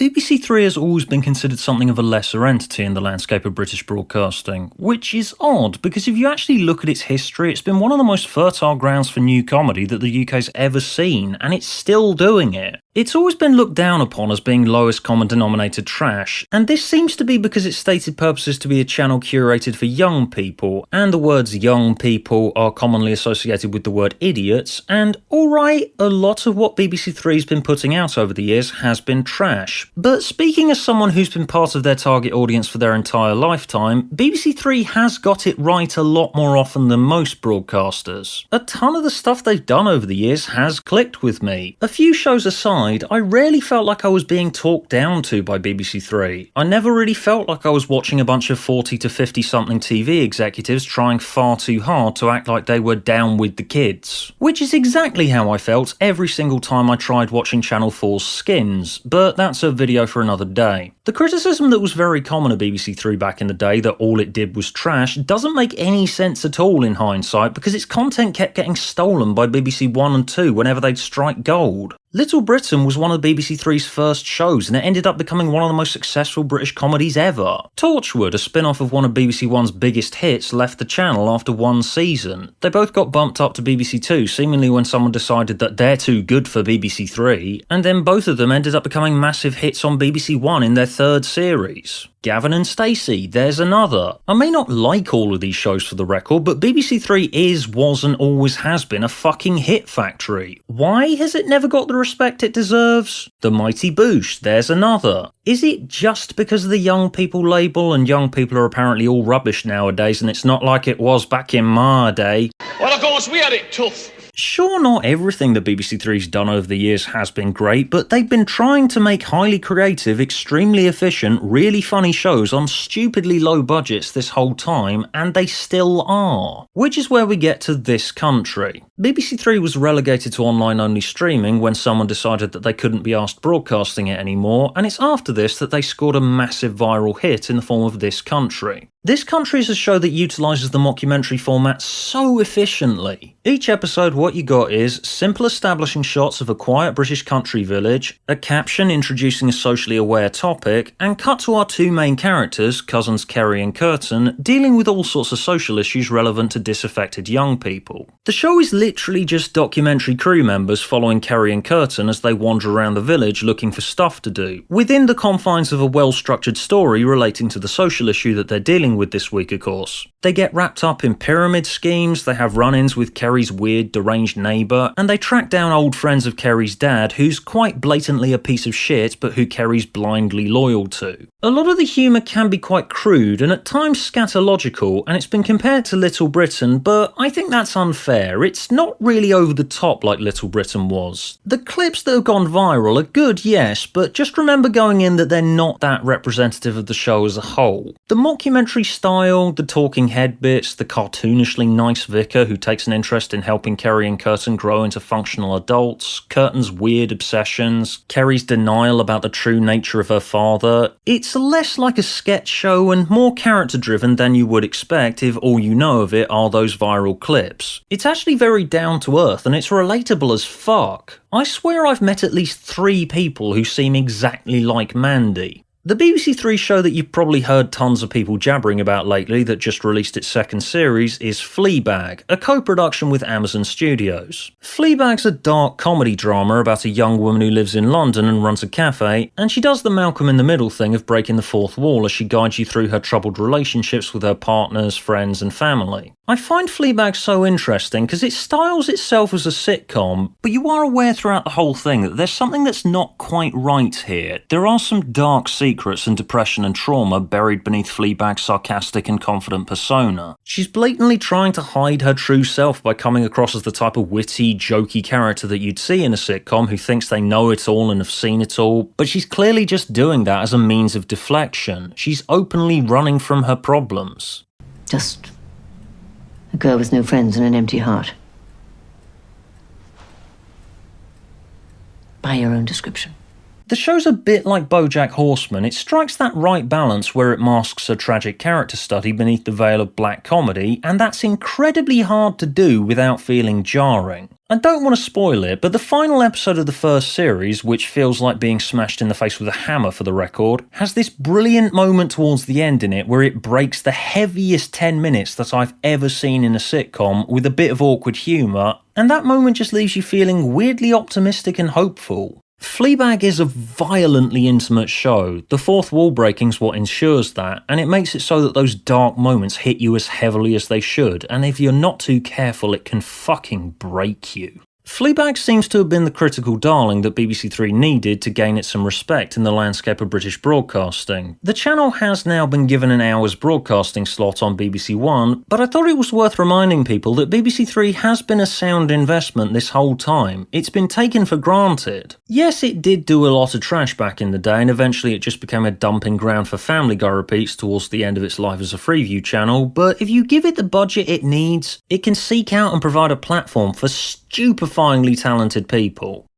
BBC Three has always been considered something of a lesser entity in the landscape of British broadcasting, which is odd because if you actually look at its history, it's been one of the most fertile grounds for new comedy that the UK's ever seen, and it's still doing it. It's always been looked down upon as being lowest common denominator trash, and this seems to be because its stated purpose is to be a channel curated for young people, and the words young people are commonly associated with the word idiots, and alright, a lot of what BBC Three's been putting out over the years has been trash. But speaking as someone who's been part of their target audience for their entire lifetime, BBC Three has got it right a lot more often than most broadcasters. A ton of the stuff they've done over the years has clicked with me. A few shows aside, I rarely felt like I was being talked down to by BBC Three. I never really felt like I was watching a bunch of 40 to 50 something TV executives trying far too hard to act like they were down with the kids. Which is exactly how I felt every single time I tried watching Channel 4's Skins, but that's a video for another day. The criticism that was very common at BBC Three back in the day, that all it did was trash, doesn't make any sense at all in hindsight because its content kept getting stolen by BBC One and Two whenever they'd strike gold. Little Britain was one of BBC Three's first shows, and it ended up becoming one of the most successful British comedies ever. Torchwood, a spin-off of one of BBC One's biggest hits, left the channel after one season. They both got bumped up to BBC Two, seemingly when someone decided that they're too good for BBC Three, and then both of them ended up becoming massive hits on BBC One in their third series. Gavin and Stacey, there's another. I may not like all of these shows for the record, but BBC Three was and always has been a fucking hit factory. Why has it never got the respect it deserves? The Mighty Boosh, there's another. Is it just because of the young people label, and young people are apparently all rubbish nowadays and it's not like it was back in my day? Well, of course, we had it tough. Sure, not everything that BBC Three's done over the years has been great, but they've been trying to make highly creative, extremely efficient, really funny shows on stupidly low budgets this whole time, and they still are. Which is where we get to This Country. BBC Three was relegated to online-only streaming when someone decided that they couldn't be asked broadcasting it anymore, and it's after this that they scored a massive viral hit in the form of This Country. This Country is a show that utilises the mockumentary format so efficiently. Each episode, what you got is simple establishing shots of a quiet British country village, a caption introducing a socially aware topic, and cut to our two main characters, cousins Kerry and Curtin, dealing with all sorts of social issues relevant to disaffected young people. The show is literally just documentary crew members following Kerry and Curtin as they wander around the village looking for stuff to do, within the confines of a well-structured story relating to the social issue that they're dealing with this week, of course. They get wrapped up in pyramid schemes, they have run-ins with Kerry's weird, deranged neighbour, and they track down old friends of Kerry's dad, who's quite blatantly a piece of shit, but who Kerry's blindly loyal to. A lot of the humour can be quite crude, and at times scatological, and it's been compared to Little Britain, but I think that's unfair. It's not really over the top like Little Britain was. The clips that have gone viral are good, yes, but just remember going in that they're not that representative of the show as a whole. The mockumentary style, the talking head bits, the cartoonishly nice vicar who takes an interest in helping Kerry and Curtin grow into functional adults, Curtin's weird obsessions, Kerry's denial about the true nature of her father. It's less like a sketch show and more character driven than you would expect if all you know of it are those viral clips. It's actually very down to earth and it's relatable as fuck. I swear I've met at least 3 people who seem exactly like Mandy. The BBC Three show that you've probably heard tons of people jabbering about lately that just released its second series is Fleabag, a co-production with Amazon Studios. Fleabag's a dark comedy drama about a young woman who lives in London and runs a cafe, and she does the Malcolm in the Middle thing of breaking the fourth wall as she guides you through her troubled relationships with her partners, friends and family. I find Fleabag so interesting because it styles itself as a sitcom, but you are aware throughout the whole thing that there's something that's not quite right here. There are some dark secrets and depression and trauma buried beneath Fleabag's sarcastic and confident persona. She's blatantly trying to hide her true self by coming across as the type of witty, jokey character that you'd see in a sitcom who thinks they know it all and have seen it all, but she's clearly just doing that as a means of deflection. She's openly running from her problems. Just a girl with no friends and an empty heart. By your own description. The show's a bit like BoJack Horseman. It strikes that right balance where it masks a tragic character study beneath the veil of black comedy, and that's incredibly hard to do without feeling jarring. I don't want to spoil it, but the final episode of the first series, which feels like being smashed in the face with a hammer for the record, has this brilliant moment towards the end in it where it breaks the heaviest 10 minutes that I've ever seen in a sitcom with a bit of awkward humour, and that moment just leaves you feeling weirdly optimistic and hopeful. Fleabag is a violently intimate show. The fourth wall breaking's what ensures that, and it makes it so that those dark moments hit you as heavily as they should, and if you're not too careful, it can fucking break you. Fleabag seems to have been the critical darling that BBC Three needed to gain it some respect in the landscape of British broadcasting. The channel has now been given an hour's broadcasting slot on BBC One, but I thought it was worth reminding people that BBC Three has been a sound investment this whole time. It's been taken for granted. Yes, it did do a lot of trash back in the day, and eventually it just became a dumping ground for Family Guy repeats towards the end of its life as a Freeview channel, but if you give it the budget it needs, it can seek out and provide a platform for stupefyingly talented people.